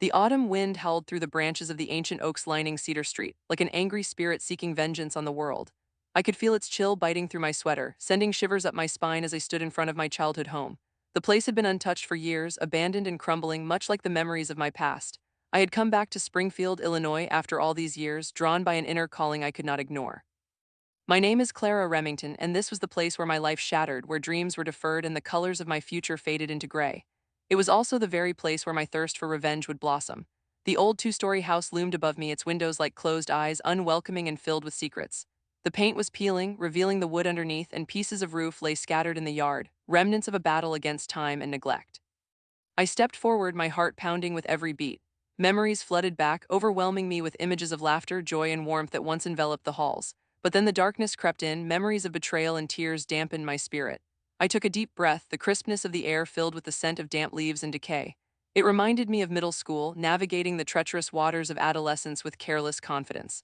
The autumn wind howled through the branches of the ancient oaks lining Cedar Street, like an angry spirit seeking vengeance on the world. I could feel its chill biting through my sweater, sending shivers up my spine as I stood in front of my childhood home. The place had been untouched for years, abandoned and crumbling, much like the memories of my past. I had come back to Springfield, Illinois, after all these years, drawn by an inner calling I could not ignore. My name is Clara Remington, and this was the place where my life shattered, where dreams were deferred and the colors of my future faded into gray. It was also the very place where my thirst for revenge would blossom. The old two-story house loomed above me, its windows like closed eyes, unwelcoming and filled with secrets. The paint was peeling, revealing the wood underneath, and pieces of roof lay scattered in the yard, remnants of a battle against time and neglect. I stepped forward, my heart pounding with every beat. Memories flooded back, overwhelming me with images of laughter, joy, and warmth that once enveloped the halls. But then the darkness crept in, memories of betrayal and tears dampened my spirit. I took a deep breath, the crispness of the air filled with the scent of damp leaves and decay. It reminded me of middle school, navigating the treacherous waters of adolescence with careless confidence.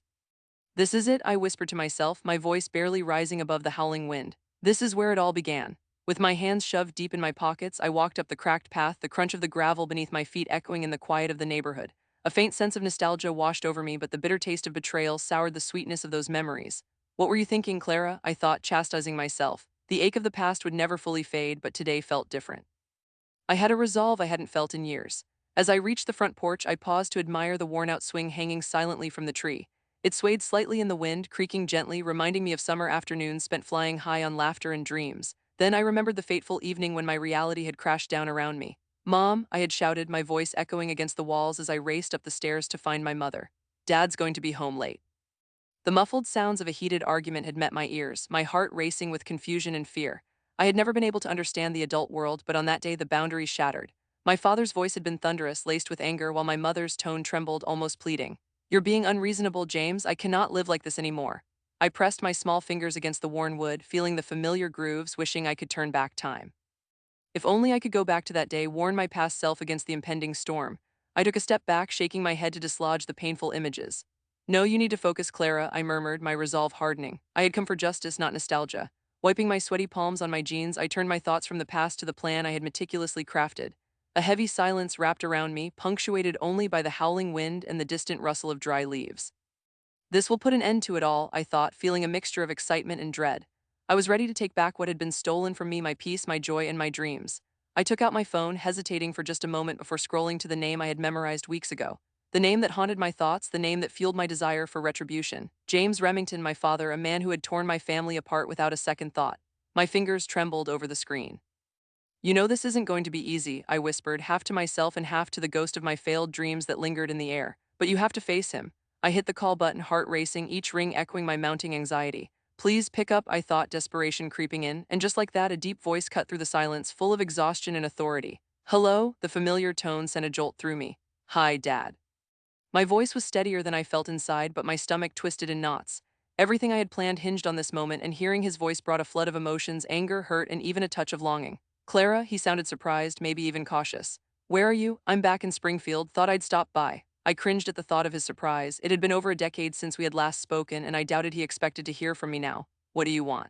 This is it, I whispered to myself, my voice barely rising above the howling wind. This is where it all began. With my hands shoved deep in my pockets, I walked up the cracked path, the crunch of the gravel beneath my feet echoing in the quiet of the neighborhood. A faint sense of nostalgia washed over me, but the bitter taste of betrayal soured the sweetness of those memories. What were you thinking, Clara? I thought, chastising myself. The ache of the past would never fully fade, but today felt different. I had a resolve I hadn't felt in years. As I reached the front porch, I paused to admire the worn-out swing hanging silently from the tree. It swayed slightly in the wind, creaking gently, reminding me of summer afternoons spent flying high on laughter and dreams. Then I remembered the fateful evening when my reality had crashed down around me. "Mom," I had shouted, my voice echoing against the walls as I raced up the stairs to find my mother. "Dad's going to be home late." The muffled sounds of a heated argument had met my ears, my heart racing with confusion and fear. I had never been able to understand the adult world, but on that day the boundaries shattered. My father's voice had been thunderous, laced with anger, while my mother's tone trembled, almost pleading. "You're being unreasonable, James. I cannot live like this anymore." I pressed my small fingers against the worn wood, feeling the familiar grooves, wishing I could turn back time. If only I could go back to that day, warn my past self against the impending storm. I took a step back, shaking my head to dislodge the painful images. "No, you need to focus, Clara," I murmured, my resolve hardening. I had come for justice, not nostalgia. Wiping my sweaty palms on my jeans, I turned my thoughts from the past to the plan I had meticulously crafted. A heavy silence wrapped around me, punctuated only by the howling wind and the distant rustle of dry leaves. This will put an end to it all, I thought, feeling a mixture of excitement and dread. I was ready to take back what had been stolen from me, my peace, my joy, and my dreams. I took out my phone, hesitating for just a moment before scrolling to the name I had memorized weeks ago. The name that haunted my thoughts, the name that fueled my desire for retribution. James Remington, my father, a man who had torn my family apart without a second thought. My fingers trembled over the screen. "You know this isn't going to be easy," I whispered, half to myself and half to the ghost of my failed dreams that lingered in the air. "But you have to face him." I hit the call button, heart racing, each ring echoing my mounting anxiety. "Please pick up," I thought, desperation creeping in, and just like that, a deep voice cut through the silence, full of exhaustion and authority. "Hello?" The familiar tone sent a jolt through me. "Hi, Dad." My voice was steadier than I felt inside, but my stomach twisted in knots. Everything I had planned hinged on this moment, and hearing his voice brought a flood of emotions, anger, hurt, and even a touch of longing. "Clara," he sounded surprised, maybe even cautious. "Where are you?" "I'm back in Springfield. Thought I'd stop by." I cringed at the thought of his surprise. It had been over a decade since we had last spoken, and I doubted he expected to hear from me now. "What do you want?"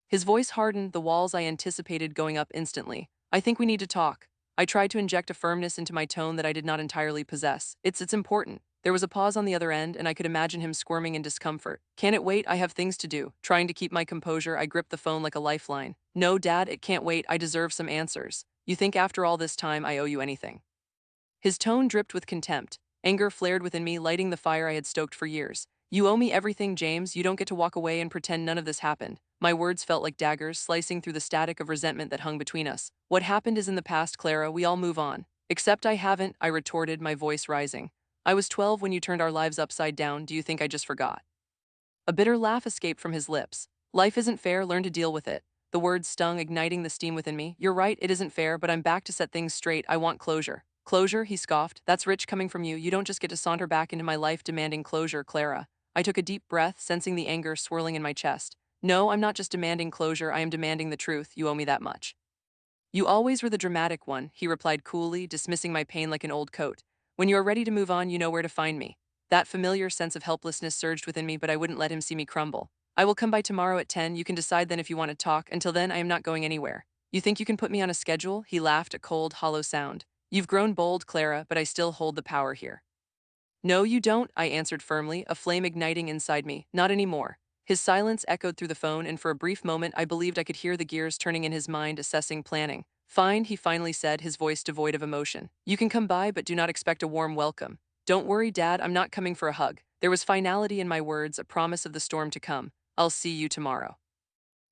His voice hardened, the walls I anticipated going up instantly. "I think we need to talk." I tried to inject a firmness into my tone that I did not entirely possess. It's important." There was a pause on the other end, and I could imagine him squirming in discomfort. "Can it wait? I have things to do." Trying to keep my composure, I gripped the phone like a lifeline. "No, Dad, it can't wait. I deserve some answers. You think after all this time I owe you anything?" His tone dripped with contempt. Anger flared within me, lighting the fire I had stoked for years. "You owe me everything, James. You don't get to walk away and pretend none of this happened." My words felt like daggers, slicing through the static of resentment that hung between us. "What happened is in the past, Clara. We all move on." "Except I haven't," I retorted, my voice rising. "I was 12 when you turned our lives upside down. Do you think I just forgot?" A bitter laugh escaped from his lips. "Life isn't fair. Learn to deal with it." The words stung, igniting the steam within me. "You're right, it isn't fair, but I'm back to set things straight. I want closure." "Closure?" he scoffed. "That's rich coming from you. You don't just get to saunter back into my life demanding closure, Clara." I took a deep breath, sensing the anger swirling in my chest. "No, I'm not just demanding closure. I am demanding the truth. You owe me that much." "You always were the dramatic one," he replied coolly, dismissing my pain like an old coat. "When you are ready to move on, you know where to find me." That familiar sense of helplessness surged within me, but I wouldn't let him see me crumble. "I will come by tomorrow at 10. You can decide then if you want to talk. Until then, I am not going anywhere." "You think you can put me on a schedule?" He laughed, a cold, hollow sound. You've grown bold, Clara, but I still hold the power here. No, you don't, I answered firmly, a flame igniting inside me. Not anymore. His silence echoed through the phone, and for a brief moment I believed I could hear the gears turning in his mind, assessing, planning. Fine, he finally said, his voice devoid of emotion. You can come by, but do not expect a warm welcome. Don't worry, Dad, I'm not coming for a hug. There was finality in my words, a promise of the storm to come. I'll see you tomorrow.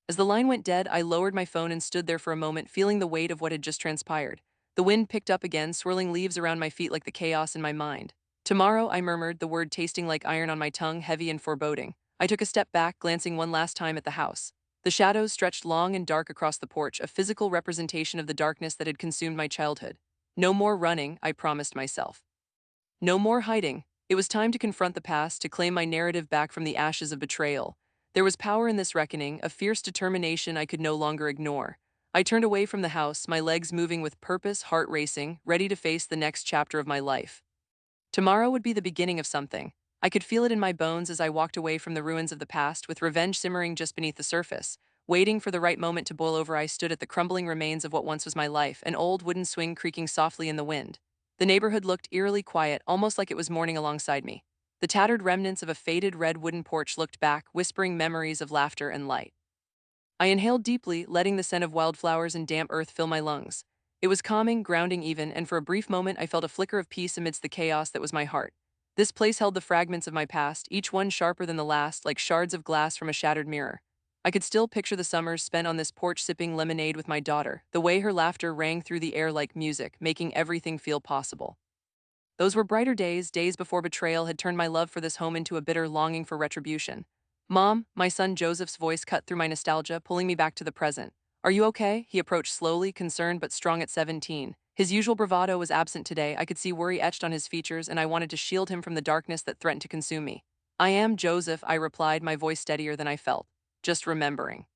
As the line went dead, I lowered my phone and stood there for a moment, feeling the weight of what had just transpired. The wind picked up again, swirling leaves around my feet like the chaos in my mind. Tomorrow, I murmured, the word tasting like iron on my tongue, heavy and foreboding. I took a step back, glancing one last time at the house. The shadows stretched long and dark across the porch, a physical representation of the darkness that had consumed my childhood. No more running, I promised myself. No more hiding. It was time to confront the past, to claim my narrative back from the ashes of betrayal. There was power in this reckoning, a fierce determination I could no longer ignore. I turned away from the house, my legs moving with purpose, heart racing, ready to face the next chapter of my life. Tomorrow would be the beginning of something. I could feel it in my bones as I walked away from the ruins of the past, with revenge simmering just beneath the surface. Waiting for the right moment to boil over, I stood at the crumbling remains of what once was my life, an old wooden swing creaking softly in the wind. The neighborhood looked eerily quiet, almost like it was mourning alongside me. The tattered remnants of a faded red wooden porch looked back, whispering memories of laughter and light. I inhaled deeply, letting the scent of wildflowers and damp earth fill my lungs. It was calming, grounding even, and for a brief moment I felt a flicker of peace amidst the chaos that was my heart. This place held the fragments of my past, each one sharper than the last, like shards of glass from a shattered mirror. I could still picture the summers spent on this porch sipping lemonade with my daughter, the way her laughter rang through the air like music, making everything feel possible. Those were brighter days, days before betrayal had turned my love for this home into a bitter longing for retribution. Mom, my son Joseph's voice cut through my nostalgia, pulling me back to the present. Are you okay? He approached slowly, concerned but strong at 17. His usual bravado was absent today. I could see worry etched on his features, and I wanted to shield him from the darkness that threatened to consume me. I am Joseph, I replied, my voice steadier than I felt. Just remembering.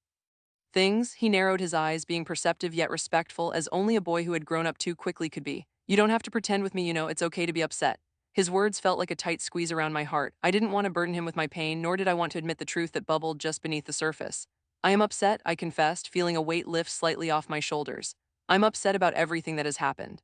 Things, he narrowed his eyes, being perceptive yet respectful, as only a boy who had grown up too quickly could be. You don't have to pretend with me, it's okay to be upset. His words felt like a tight squeeze around my heart. I didn't want to burden him with my pain, nor did I want to admit the truth that bubbled just beneath the surface. I am upset, I confessed, feeling a weight lift slightly off my shoulders. I'm upset about everything that has happened.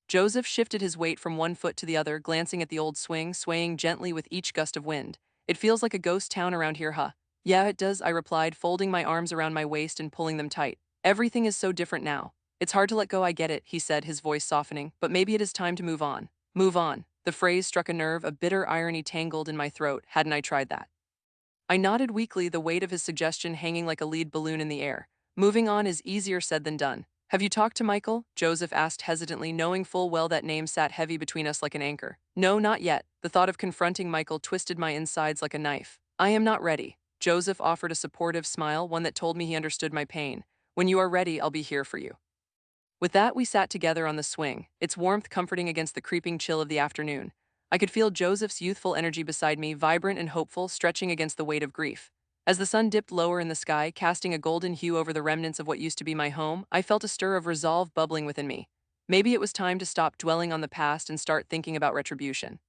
Joseph shifted his weight from one foot to the other, glancing at the old swing, swaying gently with each gust of wind. It feels like a ghost town around here, huh? Yeah, it does, I replied, folding my arms around my waist and pulling them tight. Everything is so different now. It's hard to let go, I get it, he said, his voice softening, but maybe it is time to move on. Move on. The phrase struck a nerve, a bitter irony tangled in my throat. Hadn't I tried that? I nodded weakly, the weight of his suggestion hanging like a lead balloon in the air. Moving on is easier said than done. Have you talked to Michael? Joseph asked hesitantly, knowing full well that name sat heavy between us like an anchor. No, not yet. The thought of confronting Michael twisted my insides like a knife. I am not ready. Joseph offered a supportive smile, one that told me he understood my pain. When you are ready, I'll be here for you. With that, we sat together on the swing, its warmth comforting against the creeping chill of the afternoon. I could feel Joseph's youthful energy beside me, vibrant and hopeful, stretching against the weight of grief. As the sun dipped lower in the sky, casting a golden hue over the remnants of what used to be my home, I felt a stir of resolve bubbling within me. Maybe it was time to stop dwelling on the past and start thinking about retribution.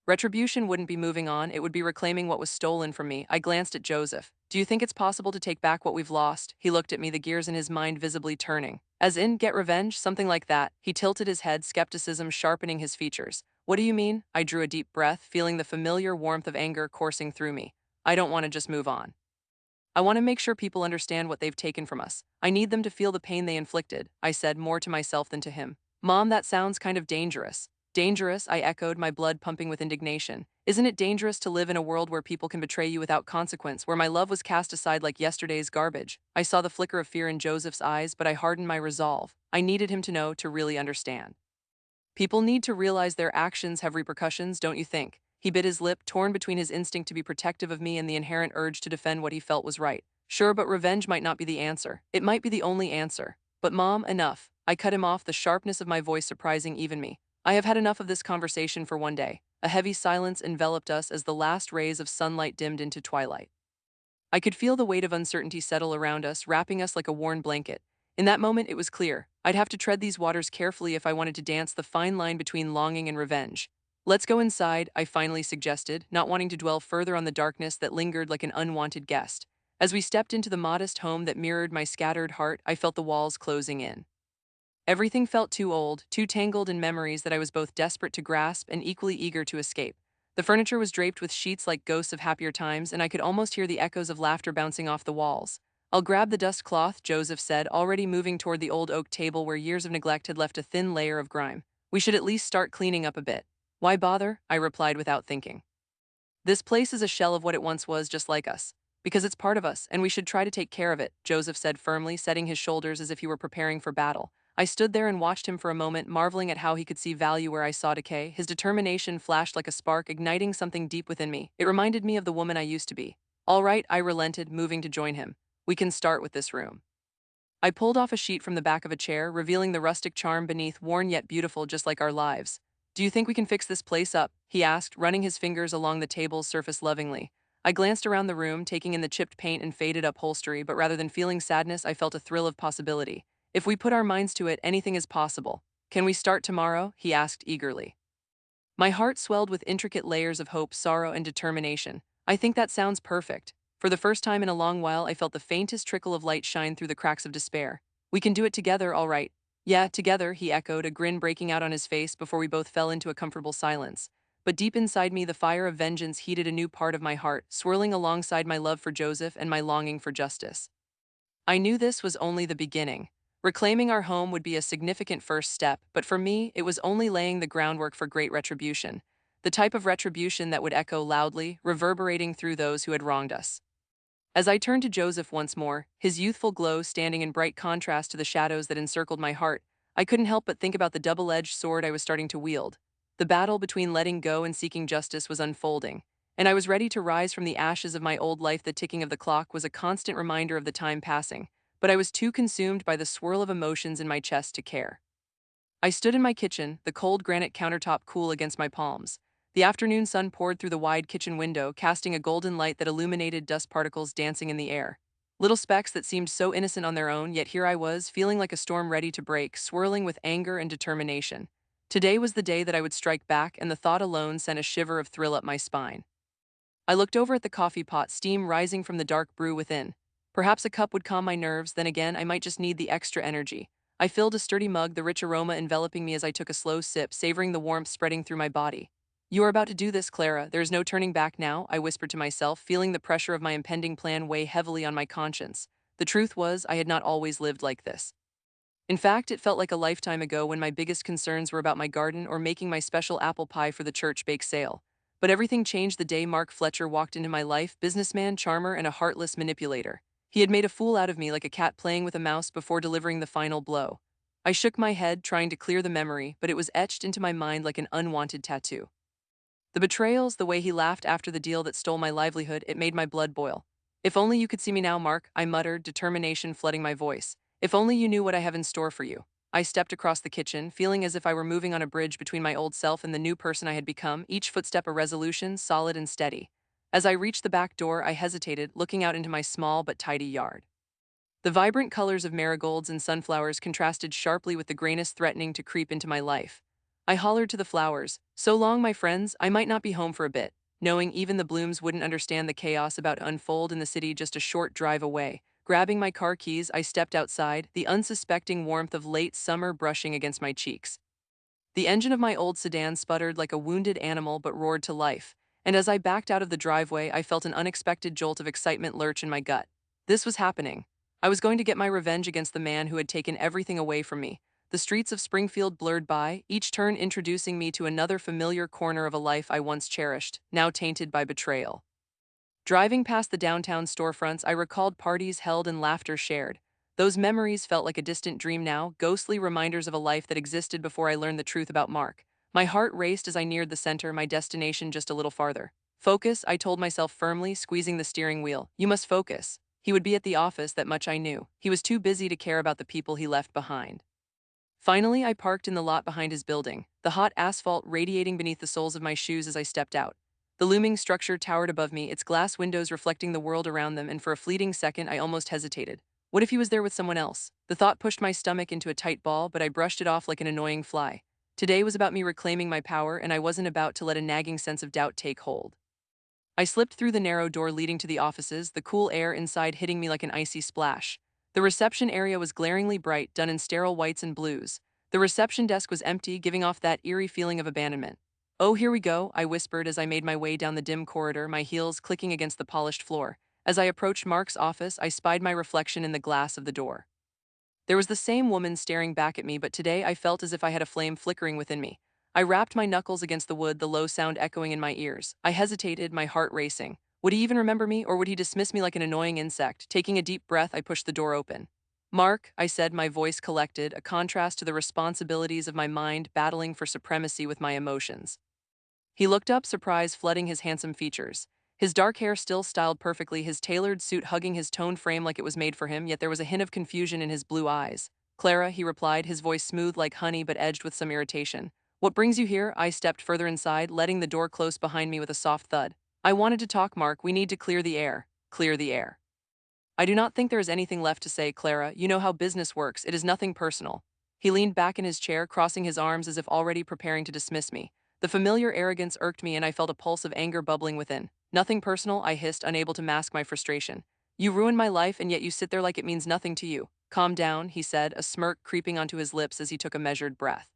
Retribution wouldn't be moving on, it would be reclaiming what was stolen from me. I glanced at Joseph. Do you think it's possible to take back what we've lost? He looked at me, the gears in his mind visibly turning. As in, get revenge? Something like that. He tilted his head, skepticism sharpening his features. What do you mean? I drew a deep breath, feeling the familiar warmth of anger coursing through me. I don't want to just move on. I want to make sure people understand what they've taken from us. I need them to feel the pain they inflicted, I said, more to myself than to him. Mom, that sounds kind of dangerous. Dangerous, I echoed, my blood pumping with indignation. Isn't it dangerous to live in a world where people can betray you without consequence, where my love was cast aside like yesterday's garbage? I saw the flicker of fear in Joseph's eyes, but I hardened my resolve. I needed him to know, to really understand. People need to realize their actions have repercussions, don't you think? He bit his lip, torn between his instinct to be protective of me and the inherent urge to defend what he felt was right. Sure, but revenge might not be the answer. It might be the only answer. But Mom, enough. I cut him off, the sharpness of my voice surprising even me. I have had enough of this conversation for one day. A heavy silence enveloped us as the last rays of sunlight dimmed into twilight. I could feel the weight of uncertainty settle around us, wrapping us like a worn blanket. In that moment, it was clear. I'd have to tread these waters carefully if I wanted to dance the fine line between longing and revenge. Let's go inside, I finally suggested, not wanting to dwell further on the darkness that lingered like an unwanted guest. As we stepped into the modest home that mirrored my scattered heart, I felt the walls closing in. Everything felt too old, too tangled in memories that I was both desperate to grasp and equally eager to escape. The furniture was draped with sheets like ghosts of happier times, and I could almost hear the echoes of laughter bouncing off the walls. "I'll grab the dust cloth," Joseph said, already moving toward the old oak table where years of neglect had left a thin layer of grime. "We should at least start cleaning up a bit." "Why bother?" I replied without thinking. "This place is a shell of what it once was, just like us. Because it's part of us, and we should try to take care of it," Joseph said firmly, setting his shoulders as if he were preparing for battle. I stood there and watched him for a moment, marveling at how he could see value where I saw decay. His determination flashed like a spark, igniting something deep within me. It reminded me of the woman I used to be. "All right," I relented, moving to join him. "We can start with this room." I pulled off a sheet from the back of a chair, revealing the rustic charm beneath, worn yet beautiful, just like our lives. "Do you think we can fix this place up?" he asked, running his fingers along the table's surface lovingly. I glanced around the room, taking in the chipped paint and faded upholstery, but rather than feeling sadness, I felt a thrill of possibility. "If we put our minds to it, anything is possible." "Can we start tomorrow?" he asked eagerly. My heart swelled with intricate layers of hope, sorrow, and determination. "I think that sounds perfect." For the first time in a long while, I felt the faintest trickle of light shine through the cracks of despair. "We can do it together, all right." "Yeah, together," he echoed, a grin breaking out on his face before we both fell into a comfortable silence. But deep inside me, the fire of vengeance heated a new part of my heart, swirling alongside my love for Joseph and my longing for justice. I knew this was only the beginning. Reclaiming our home would be a significant first step, but for me, it was only laying the groundwork for great retribution. The type of retribution that would echo loudly, reverberating through those who had wronged us. As I turned to Joseph once more, his youthful glow standing in bright contrast to the shadows that encircled my heart, I couldn't help but think about the double-edged sword I was starting to wield. The battle between letting go and seeking justice was unfolding, and I was ready to rise from the ashes of my old life. The ticking of the clock was a constant reminder of the time passing, but I was too consumed by the swirl of emotions in my chest to care. I stood in my kitchen, the cold granite countertop cool against my palms. The afternoon sun poured through the wide kitchen window, casting a golden light that illuminated dust particles dancing in the air. Little specks that seemed so innocent on their own, yet here I was, feeling like a storm ready to break, swirling with anger and determination. Today was the day that I would strike back, and the thought alone sent a shiver of thrill up my spine. I looked over at the coffee pot, steam rising from the dark brew within. Perhaps a cup would calm my nerves, then again, I might just need the extra energy. I filled a sturdy mug, the rich aroma enveloping me as I took a slow sip, savoring the warmth spreading through my body. "You are about to do this, Clara. There is no turning back now," I whispered to myself, feeling the pressure of my impending plan weigh heavily on my conscience. The truth was, I had not always lived like this. In fact, it felt like a lifetime ago when my biggest concerns were about my garden or making my special apple pie for the church bake sale. But everything changed the day Mark Fletcher walked into my life, businessman, charmer, and a heartless manipulator. He had made a fool out of me like a cat playing with a mouse before delivering the final blow. I shook my head, trying to clear the memory, but it was etched into my mind like an unwanted tattoo. The betrayals, the way he laughed after the deal that stole my livelihood, it made my blood boil. "If only you could see me now, Mark," I muttered, determination flooding my voice. "If only you knew what I have in store for you." I stepped across the kitchen, feeling as if I were moving on a bridge between my old self and the new person I had become, each footstep a resolution, solid and steady. As I reached the back door, I hesitated, looking out into my small but tidy yard. The vibrant colors of marigolds and sunflowers contrasted sharply with the grayness threatening to creep into my life. I hollered to the flowers, "So long, my friends, I might not be home for a bit," knowing even the blooms wouldn't understand the chaos about to unfold in the city just a short drive away. Grabbing my car keys, I stepped outside, the unsuspecting warmth of late summer brushing against my cheeks. The engine of my old sedan sputtered like a wounded animal but roared to life, and as I backed out of the driveway, I felt an unexpected jolt of excitement lurch in my gut. This was happening. I was going to get my revenge against the man who had taken everything away from me. The streets of Springfield blurred by, each turn introducing me to another familiar corner of a life I once cherished, now tainted by betrayal. Driving past the downtown storefronts, I recalled parties held and laughter shared. Those memories felt like a distant dream now, ghostly reminders of a life that existed before I learned the truth about Mark. My heart raced as I neared the center, my destination just a little farther. "Focus," I told myself firmly, squeezing the steering wheel. "You must focus." He would be at the office, that much I knew. He was too busy to care about the people he left behind. Finally, I parked in the lot behind his building, the hot asphalt radiating beneath the soles of my shoes as I stepped out. The looming structure towered above me, its glass windows reflecting the world around them, and for a fleeting second I almost hesitated. What if he was there with someone else? The thought pushed my stomach into a tight ball, but I brushed it off like an annoying fly. Today was about me reclaiming my power, and I wasn't about to let a nagging sense of doubt take hold. I slipped through the narrow door leading to the offices, the cool air inside hitting me like an icy splash. The reception area was glaringly bright, done in sterile whites and blues. The reception desk was empty, giving off that eerie feeling of abandonment. "Oh, here we go," I whispered as I made my way down the dim corridor, my heels clicking against the polished floor. As I approached Mark's office, I spied my reflection in the glass of the door. There was the same woman staring back at me, but today I felt as if I had a flame flickering within me. I rapped my knuckles against the wood, the low sound echoing in my ears. I hesitated, my heart racing. Would he even remember me, or would he dismiss me like an annoying insect? Taking a deep breath, I pushed the door open. "Mark," I said, my voice collected, a contrast to the responsibilities of my mind battling for supremacy with my emotions. He looked up, surprise flooding his handsome features. His dark hair still styled perfectly, his tailored suit hugging his toned frame like it was made for him, yet there was a hint of confusion in his blue eyes. "Clara," he replied, his voice smooth like honey but edged with some irritation. "What brings you here?" I stepped further inside, letting the door close behind me with a soft thud. "I wanted to talk, Mark. We need to clear the air." "Clear the air." "I do not think there is anything left to say, Clara. You know how business works. It is nothing personal." He leaned back in his chair, crossing his arms as if already preparing to dismiss me. The familiar arrogance irked me, and I felt a pulse of anger bubbling within. "Nothing personal," I hissed, unable to mask my frustration. "You ruined my life, and yet you sit there like it means nothing to you." "Calm down," he said, a smirk creeping onto his lips as he took a measured breath.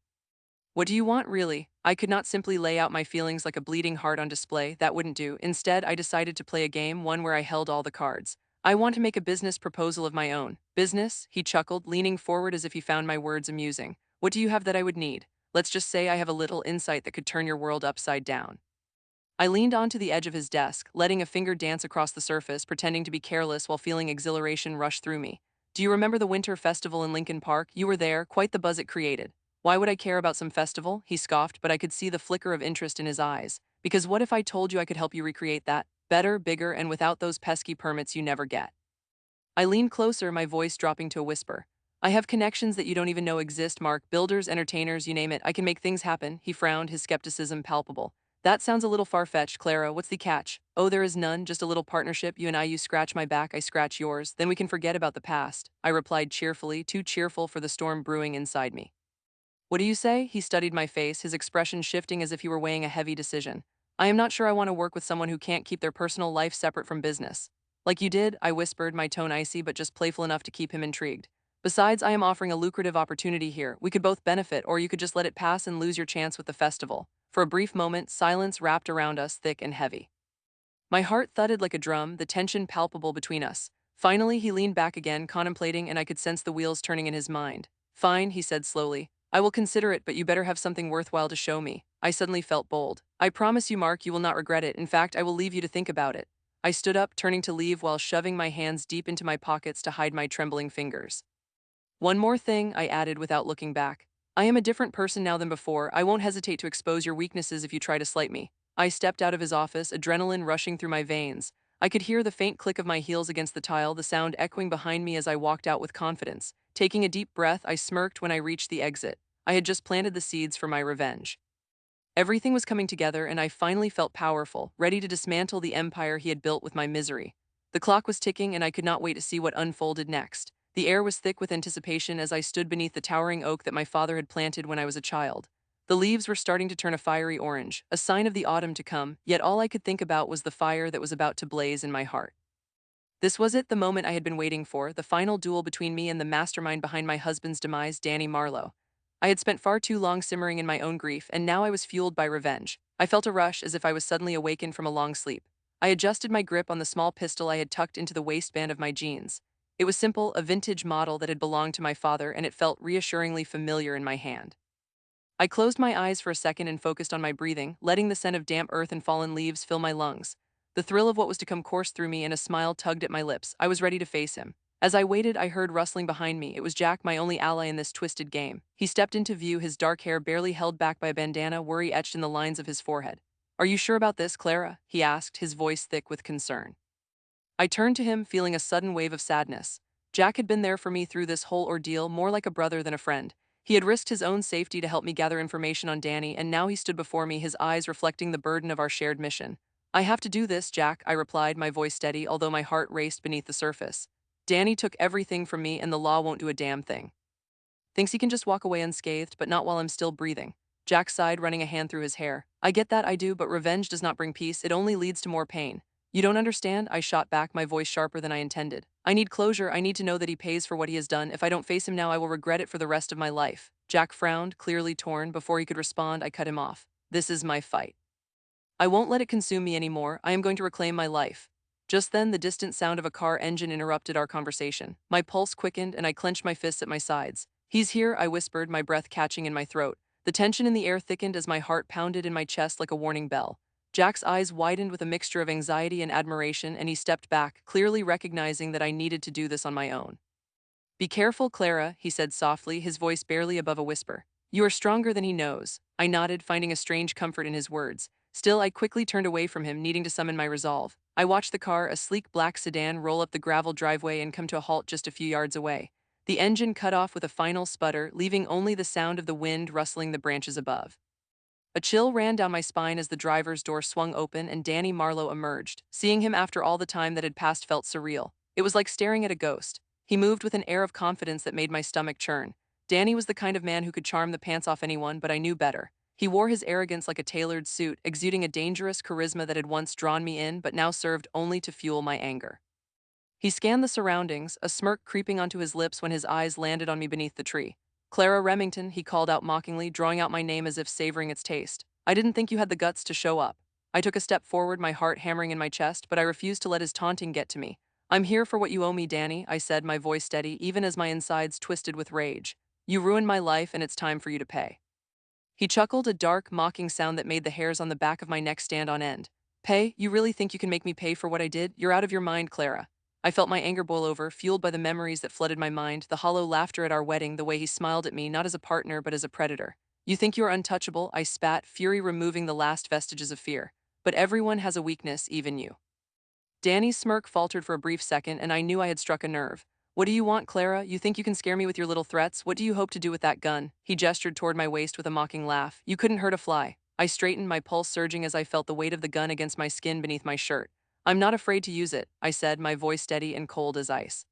"What do you want, really?" I could not simply lay out my feelings like a bleeding heart on display. That wouldn't do. Instead, I decided to play a game, one where I held all the cards. "I want to make a business proposal of my own." "Business?" he chuckled, leaning forward as if he found my words amusing. "What do you have that I would need?" "Let's just say I have a little insight that could turn your world upside down." I leaned onto the edge of his desk, letting a finger dance across the surface, pretending to be careless while feeling exhilaration rush through me. "Do you remember the winter festival in Lincoln Park? You were there, quite the buzz it created." "Why would I care about some festival?" he scoffed, but I could see the flicker of interest in his eyes. "Because what if I told you I could help you recreate that? Better, bigger, and without those pesky permits you never get." I leaned closer, my voice dropping to a whisper. "I have connections that you don't even know exist, Mark. Builders, entertainers, you name it. I can make things happen." He frowned, his skepticism palpable. "That sounds a little far-fetched, Clara. What's the catch?" "Oh, there is none, just a little partnership. You and I, you scratch my back, I scratch yours. Then we can forget about the past." I replied cheerfully, too cheerful for the storm brewing inside me. "What do you say?" He studied my face, his expression shifting as if he were weighing a heavy decision. "I am not sure I want to work with someone who can't keep their personal life separate from business." "Like you did," I whispered, my tone icy but just playful enough to keep him intrigued. "Besides, I am offering a lucrative opportunity here. We could both benefit, or you could just let it pass and lose your chance with the festival." For a brief moment, silence wrapped around us, thick and heavy. My heart thudded like a drum, the tension palpable between us. Finally, he leaned back again, contemplating, and I could sense the wheels turning in his mind. "Fine," he said slowly. "I will consider it, but you better have something worthwhile to show me." I suddenly felt bold. "I promise you, Mark, you will not regret it. In fact, I will leave you to think about it." I stood up, turning to leave while shoving my hands deep into my pockets to hide my trembling fingers. "One more thing," I added without looking back. "I am a different person now than before. I won't hesitate to expose your weaknesses if you try to slight me." I stepped out of his office, adrenaline rushing through my veins. I could hear the faint click of my heels against the tile, the sound echoing behind me as I walked out with confidence. Taking a deep breath, I smirked when I reached the exit. I had just planted the seeds for my revenge. Everything was coming together, and I finally felt powerful, ready to dismantle the empire he had built with my misery. The clock was ticking, and I could not wait to see what unfolded next. The air was thick with anticipation as I stood beneath the towering oak that my father had planted when I was a child. The leaves were starting to turn a fiery orange, a sign of the autumn to come, yet all I could think about was the fire that was about to blaze in my heart. This was it, the moment I had been waiting for, the final duel between me and the mastermind behind my husband's demise, Danny Marlowe. I had spent far too long simmering in my own grief, and now I was fueled by revenge. I felt a rush as if I was suddenly awakened from a long sleep. I adjusted my grip on the small pistol I had tucked into the waistband of my jeans. It was simple, a vintage model that had belonged to my father, and it felt reassuringly familiar in my hand. I closed my eyes for a second and focused on my breathing, letting the scent of damp earth and fallen leaves fill my lungs. The thrill of what was to come coursed through me, and a smile tugged at my lips. I was ready to face him. As I waited, I heard rustling behind me. It was Jack, my only ally in this twisted game. He stepped into view, his dark hair barely held back by a bandana, worry etched in the lines of his forehead. "Are you sure about this, Clara?" he asked, his voice thick with concern. I turned to him, feeling a sudden wave of sadness. Jack had been there for me through this whole ordeal, more like a brother than a friend. He had risked his own safety to help me gather information on Danny, and now he stood before me, his eyes reflecting the burden of our shared mission. "I have to do this, Jack," I replied, my voice steady, although my heart raced beneath the surface. "Danny took everything from me, and the law won't do a damn thing. Thinks he can just walk away unscathed, but not while I'm still breathing." Jack sighed, running a hand through his hair. "I get that, I do, but revenge does not bring peace, it only leads to more pain." You don't understand, I shot back, my voice sharper than I intended. I need closure, I need to know that he pays for what he has done. If I don't face him now, I will regret it for the rest of my life. Jack frowned, clearly torn. Before he could respond, I cut him off. This is my fight. I won't let it consume me anymore. I am going to reclaim my life. Just then, the distant sound of a car engine interrupted our conversation. My pulse quickened, and I clenched my fists at my sides. He's here, I whispered, my breath catching in my throat. The tension in the air thickened as my heart pounded in my chest like a warning bell. Jack's eyes widened with a mixture of anxiety and admiration, and he stepped back, clearly recognizing that I needed to do this on my own. Be careful, Clara, he said softly, his voice barely above a whisper. You are stronger than he knows. I nodded, finding a strange comfort in his words. Still, I quickly turned away from him, needing to summon my resolve. I watched the car, a sleek black sedan, roll up the gravel driveway and come to a halt just a few yards away. The engine cut off with a final sputter, leaving only the sound of the wind rustling the branches above. A chill ran down my spine as the driver's door swung open and Danny Marlowe emerged. Seeing him after all the time that had passed felt surreal. It was like staring at a ghost. He moved with an air of confidence that made my stomach churn. Danny was the kind of man who could charm the pants off anyone, but I knew better. He wore his arrogance like a tailored suit, exuding a dangerous charisma that had once drawn me in but now served only to fuel my anger. He scanned the surroundings, a smirk creeping onto his lips when his eyes landed on me beneath the tree. Clara Remington, he called out mockingly, drawing out my name as if savoring its taste. I didn't think you had the guts to show up. I took a step forward, my heart hammering in my chest, but I refused to let his taunting get to me. I'm here for what you owe me, Danny, I said, my voice steady, even as my insides twisted with rage. You ruined my life, and it's time for you to pay. He chuckled, a dark, mocking sound that made the hairs on the back of my neck stand on end. Pay? You really think you can make me pay for what I did? You're out of your mind, Clara. I felt my anger boil over, fueled by the memories that flooded my mind, the hollow laughter at our wedding, the way he smiled at me, not as a partner but as a predator. You think you are untouchable, I spat, fury removing the last vestiges of fear. But everyone has a weakness, even you. Danny's smirk faltered for a brief second, and I knew I had struck a nerve. What do you want, Clara? You think you can scare me with your little threats? What do you hope to do with that gun? He gestured toward my waist with a mocking laugh. You couldn't hurt a fly. I straightened, my pulse surging as I felt the weight of the gun against my skin beneath my shirt. I'm not afraid to use it, I said, my voice steady and cold as ice.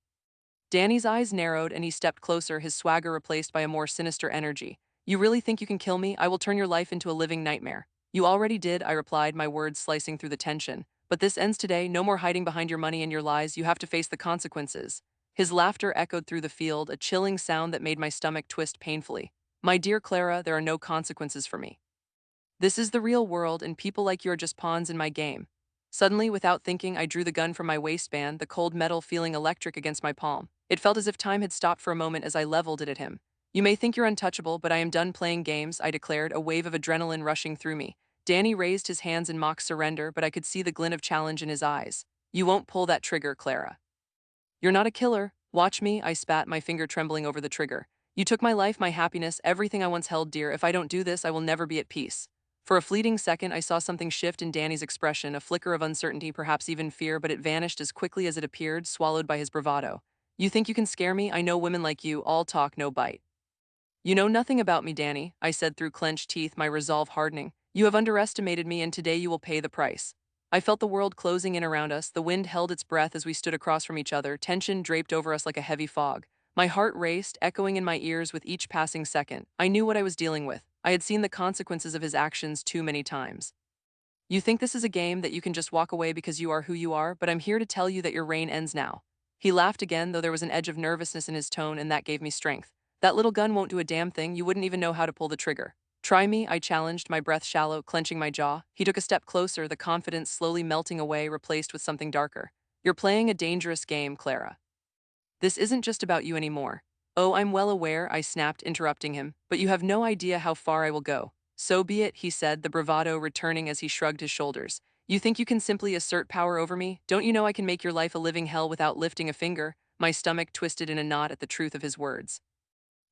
Danny's eyes narrowed and he stepped closer, his swagger replaced by a more sinister energy. You really think you can kill me? I will turn your life into a living nightmare. You already did, I replied, my words slicing through the tension. But this ends today, no more hiding behind your money and your lies, you have to face the consequences. His laughter echoed through the field, a chilling sound that made my stomach twist painfully. My dear Clara, there are no consequences for me. This is the real world, and people like you are just pawns in my game. Suddenly, without thinking, I drew the gun from my waistband, the cold metal feeling electric against my palm. It felt as if time had stopped for a moment as I leveled it at him. You may think you're untouchable, but I am done playing games, I declared, a wave of adrenaline rushing through me. Danny raised his hands in mock surrender, but I could see the glint of challenge in his eyes. You won't pull that trigger, Clara. You're not a killer. Watch me, I spat, my finger trembling over the trigger. You took my life, my happiness, everything I once held dear. If I don't do this, I will never be at peace. For a fleeting second, I saw something shift in Danny's expression, a flicker of uncertainty, perhaps even fear, but it vanished as quickly as it appeared, swallowed by his bravado. You think you can scare me? I know women like you, all talk, no bite. You know nothing about me, Danny, I said through clenched teeth, my resolve hardening. You have underestimated me, and today you will pay the price. I felt the world closing in around us, the wind held its breath as we stood across from each other, tension draped over us like a heavy fog. My heart raced, echoing in my ears with each passing second. I knew what I was dealing with. I had seen the consequences of his actions too many times. You think this is a game that you can just walk away because you are who you are, but I'm here to tell you that your reign ends now. He laughed again, though there was an edge of nervousness in his tone, and that gave me strength. That little gun won't do a damn thing, you wouldn't even know how to pull the trigger. Try me, I challenged, my breath shallow, clenching my jaw. He took a step closer, the confidence slowly melting away, replaced with something darker. You're playing a dangerous game, Clara. This isn't just about you anymore. Oh, I'm well aware, I snapped, interrupting him, but you have no idea how far I will go. So be it, he said, the bravado returning as he shrugged his shoulders. You think you can simply assert power over me? Don't you know I can make your life a living hell without lifting a finger? My stomach twisted in a knot at the truth of his words.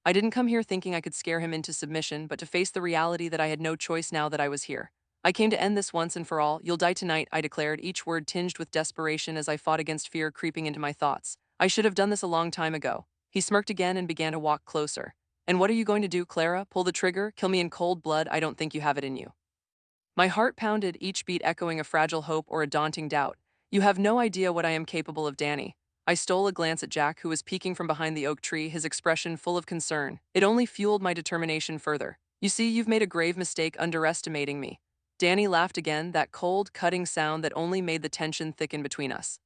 I didn't come here thinking I could scare him into submission, but to face the reality that I had no choice now that I was here. I came to end this once and for all. You'll die tonight, I declared, each word tinged with desperation as I fought against fear creeping into my thoughts. I should have done this a long time ago. He smirked again and began to walk closer. And what are you going to do, Clara? Pull the trigger? Kill me in cold blood? I don't think you have it in you. My heart pounded, each beat echoing a fragile hope or a daunting doubt. You have no idea what I am capable of, Danny. I stole a glance at Jack, who was peeking from behind the oak tree, his expression full of concern. It only fueled my determination further. You see, you've made a grave mistake underestimating me. Danny laughed again, that cold, cutting sound that only made the tension thicken between us.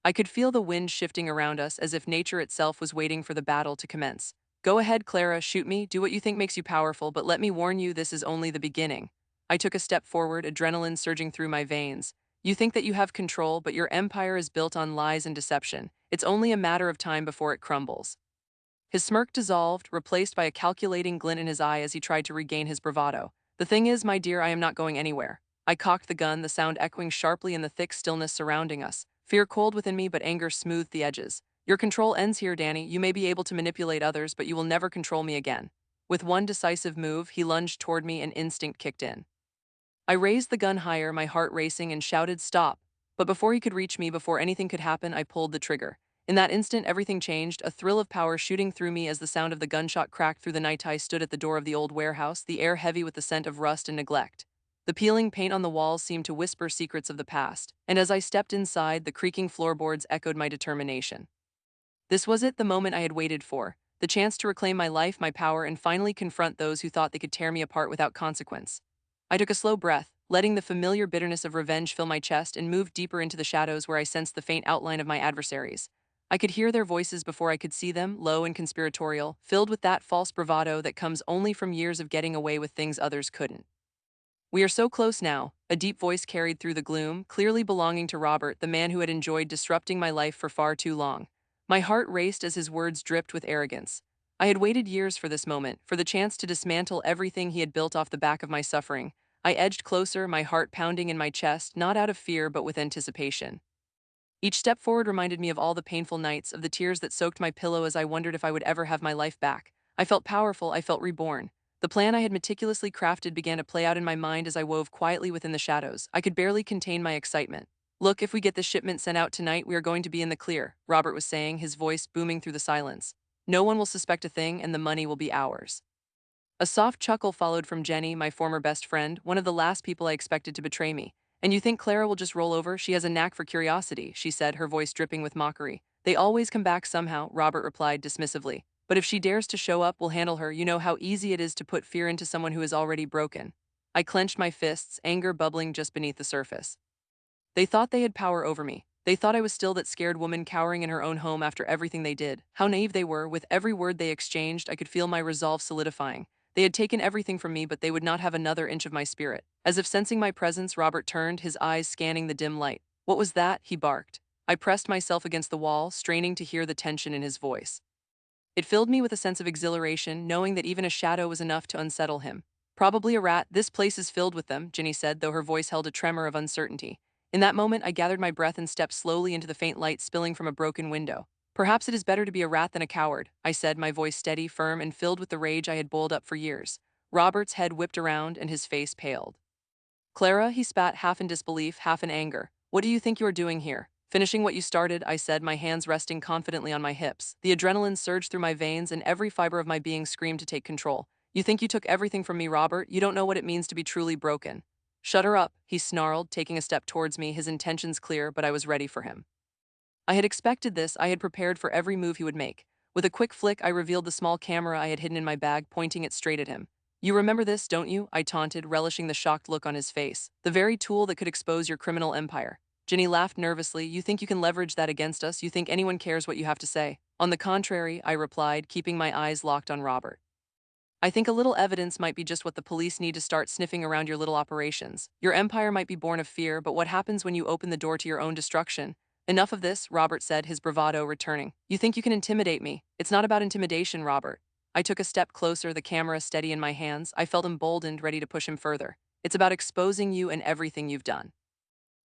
I could feel the wind shifting around us as if nature itself was waiting for the battle to commence. Go ahead, Clara, shoot me, do what you think makes you powerful, but let me warn you, this is only the beginning. I took a step forward, adrenaline surging through my veins. You think that you have control, but your empire is built on lies and deception. It's only a matter of time before it crumbles. His smirk dissolved, replaced by a calculating glint in his eye as he tried to regain his bravado. The thing is, my dear, I am not going anywhere. I cocked the gun, the sound echoing sharply in the thick stillness surrounding us. Fear cold within me, but anger smoothed the edges. Your control ends here, Danny. You may be able to manipulate others, but you will never control me again. With one decisive move, he lunged toward me and instinct kicked in. I raised the gun higher, my heart racing, and shouted, "Stop!" But before he could reach me, before anything could happen, I pulled the trigger. In that instant, everything changed, a thrill of power shooting through me as the sound of the gunshot cracked through the night. I stood at the door of the old warehouse, the air heavy with the scent of rust and neglect. The peeling paint on the walls seemed to whisper secrets of the past, and as I stepped inside, the creaking floorboards echoed my determination. This was it, the moment I had waited for, the chance to reclaim my life, my power, and finally confront those who thought they could tear me apart without consequence. I took a slow breath, letting the familiar bitterness of revenge fill my chest, and moved deeper into the shadows where I sensed the faint outline of my adversaries. I could hear their voices before I could see them, low and conspiratorial, filled with that false bravado that comes only from years of getting away with things others couldn't. "We are so close now," a deep voice carried through the gloom, clearly belonging to Robert, the man who had enjoyed disrupting my life for far too long. My heart raced as his words dripped with arrogance. I had waited years for this moment, for the chance to dismantle everything he had built off the back of my suffering. I edged closer, my heart pounding in my chest, not out of fear but with anticipation. Each step forward reminded me of all the painful nights, of the tears that soaked my pillow as I wondered if I would ever have my life back. I felt powerful, I felt reborn. The plan I had meticulously crafted began to play out in my mind as I wove quietly within the shadows. I could barely contain my excitement. "Look, if we get this shipment sent out tonight, we are going to be in the clear," Robert was saying, his voice booming through the silence. "No one will suspect a thing, and the money will be ours." A soft chuckle followed from Jenny, my former best friend, one of the last people I expected to betray me. "And you think Clara will just roll over? She has a knack for curiosity," she said, her voice dripping with mockery. "They always come back somehow," Robert replied dismissively. "But if she dares to show up, we'll handle her. You know how easy it is to put fear into someone who is already broken." I clenched my fists, anger bubbling just beneath the surface. They thought they had power over me. They thought I was still that scared woman cowering in her own home after everything they did. How naive they were. With every word they exchanged, I could feel my resolve solidifying. They had taken everything from me, but they would not have another inch of my spirit. As if sensing my presence, Robert turned, his eyes scanning the dim light. "What was that?" he barked. I pressed myself against the wall, straining to hear the tension in his voice. It filled me with a sense of exhilaration, knowing that even a shadow was enough to unsettle him. "Probably a rat. This place is filled with them," Ginny said, though her voice held a tremor of uncertainty. In that moment, I gathered my breath and stepped slowly into the faint light spilling from a broken window. "Perhaps it is better to be a rat than a coward," I said, my voice steady, firm, and filled with the rage I had boiled up for years. Robert's head whipped around and his face paled. "Clara," he spat, half in disbelief, half in anger. "What do you think you are doing here?" "Finishing what you started," I said, my hands resting confidently on my hips. The adrenaline surged through my veins and every fiber of my being screamed to take control. "You think you took everything from me, Robert? You don't know what it means to be truly broken." "Shut her up," he snarled, taking a step towards me, his intentions clear, but I was ready for him. I had expected this, I had prepared for every move he would make. With a quick flick, I revealed the small camera I had hidden in my bag, pointing it straight at him. "You remember this, don't you?" I taunted, relishing the shocked look on his face. "The very tool that could expose your criminal empire." Ginny laughed nervously. "You think you can leverage that against us? You think anyone cares what you have to say?" "On the contrary," I replied, keeping my eyes locked on Robert. "I think a little evidence might be just what the police need to start sniffing around your little operations. Your empire might be born of fear, but what happens when you open the door to your own destruction?" "Enough of this," Robert said, his bravado returning. "You think you can intimidate me? It's not about intimidation, Robert." I took a step closer, the camera steady in my hands. I felt emboldened, ready to push him further. "It's about exposing you and everything you've done.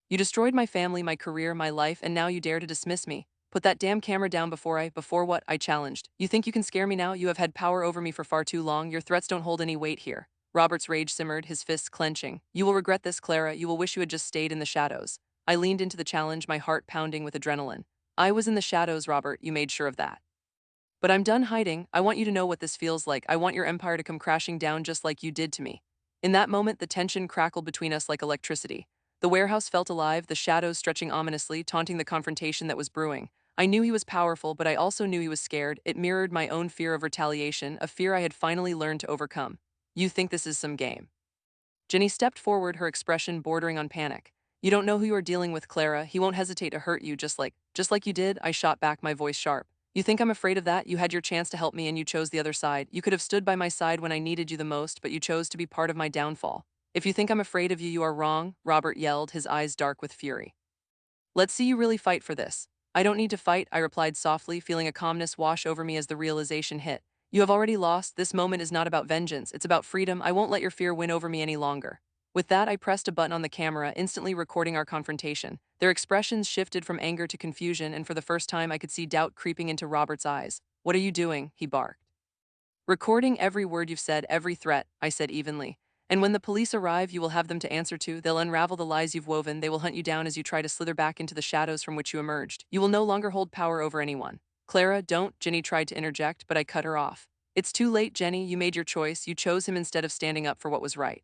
You destroyed my family, my career, my life, and now you dare to dismiss me. Put that damn camera down before what?" I challenged. "You think you can scare me now? You have had power over me for far too long. Your threats don't hold any weight here." Robert's rage simmered, his fists clenching. "You will regret this, Clara. You will wish you had just stayed in the shadows." I leaned into the challenge, my heart pounding with adrenaline. "I was in the shadows, Robert. You made sure of that. But I'm done hiding. I want you to know what this feels like. I want your empire to come crashing down just like you did to me." In that moment, the tension crackled between us like electricity. The warehouse felt alive, the shadows stretching ominously, taunting the confrontation that was brewing. I knew he was powerful, but I also knew he was scared. It mirrored my own fear of retaliation, a fear I had finally learned to overcome. "You think this is some game?" Jenny stepped forward, her expression bordering on panic. You don't know who you are dealing with, Clara. He won't hesitate to hurt you just like you did, I shot back, my voice sharp. You think I'm afraid of that? You had your chance to help me and you chose the other side. You could have stood by my side when I needed you the most, but you chose to be part of my downfall. If you think I'm afraid of you, you are wrong, Robert yelled, his eyes dark with fury. Let's see you really fight for this. I don't need to fight, I replied softly, feeling a calmness wash over me as the realization hit. You have already lost. This moment is not about vengeance, it's about freedom. I won't let your fear win over me any longer. With that, I pressed a button on the camera, instantly recording our confrontation. Their expressions shifted from anger to confusion, and for the first time I could see doubt creeping into Robert's eyes. What are you doing? He barked. Recording every word you've said, every threat, I said evenly. And when the police arrive, you will have them to answer to. They'll unravel the lies you've woven. They will hunt you down as you try to slither back into the shadows from which you emerged. You will no longer hold power over anyone. Clara, don't, Jenny tried to interject, but I cut her off. It's too late, Jenny. You made your choice. You chose him instead of standing up for what was right.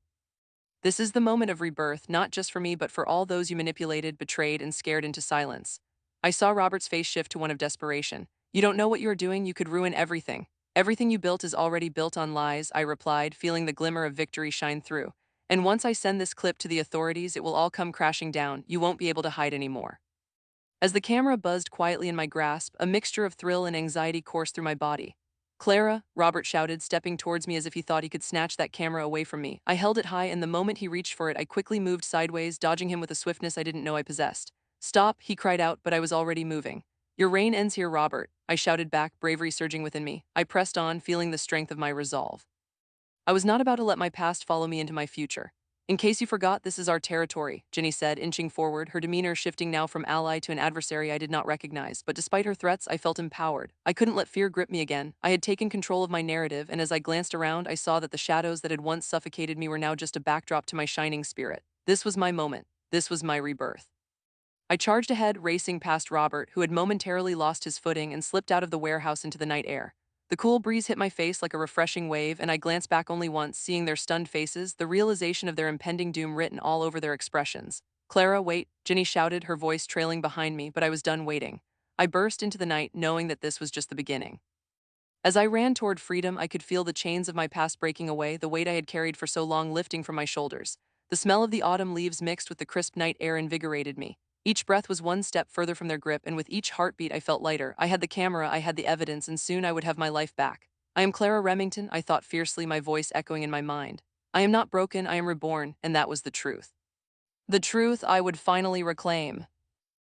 This is the moment of rebirth, not just for me, but for all those you manipulated, betrayed, and scared into silence. I saw Robert's face shift to one of desperation. You don't know what you are doing. You could ruin everything. Everything you built is already built on lies, I replied, feeling the glimmer of victory shine through. And once I send this clip to the authorities, it will all come crashing down. You won't be able to hide anymore. As the camera buzzed quietly in my grasp, a mixture of thrill and anxiety coursed through my body. Clara, Robert shouted, stepping towards me as if he thought he could snatch that camera away from me. I held it high, and the moment he reached for it, I quickly moved sideways, dodging him with a swiftness I didn't know I possessed. Stop, he cried out, but I was already moving. Your reign ends here, Robert, I shouted back, bravery surging within me. I pressed on, feeling the strength of my resolve. I was not about to let my past follow me into my future. In case you forgot, this is our territory, Ginny said, inching forward, her demeanor shifting now from ally to an adversary I did not recognize. But despite her threats, I felt empowered. I couldn't let fear grip me again. I had taken control of my narrative, and as I glanced around, I saw that the shadows that had once suffocated me were now just a backdrop to my shining spirit. This was my moment. This was my rebirth. I charged ahead, racing past Robert, who had momentarily lost his footing and slipped out of the warehouse into the night air. The cool breeze hit my face like a refreshing wave, and I glanced back only once, seeing their stunned faces, the realization of their impending doom written all over their expressions. Clara, wait, Ginny shouted, her voice trailing behind me, but I was done waiting. I burst into the night, knowing that this was just the beginning. As I ran toward freedom, I could feel the chains of my past breaking away, the weight I had carried for so long lifting from my shoulders. The smell of the autumn leaves mixed with the crisp night air invigorated me. Each breath was one step further from their grip, and with each heartbeat I felt lighter. I had the camera, I had the evidence, and soon I would have my life back. I am Clara Remington, I thought fiercely, my voice echoing in my mind. I am not broken, I am reborn, and that was the truth. The truth I would finally reclaim.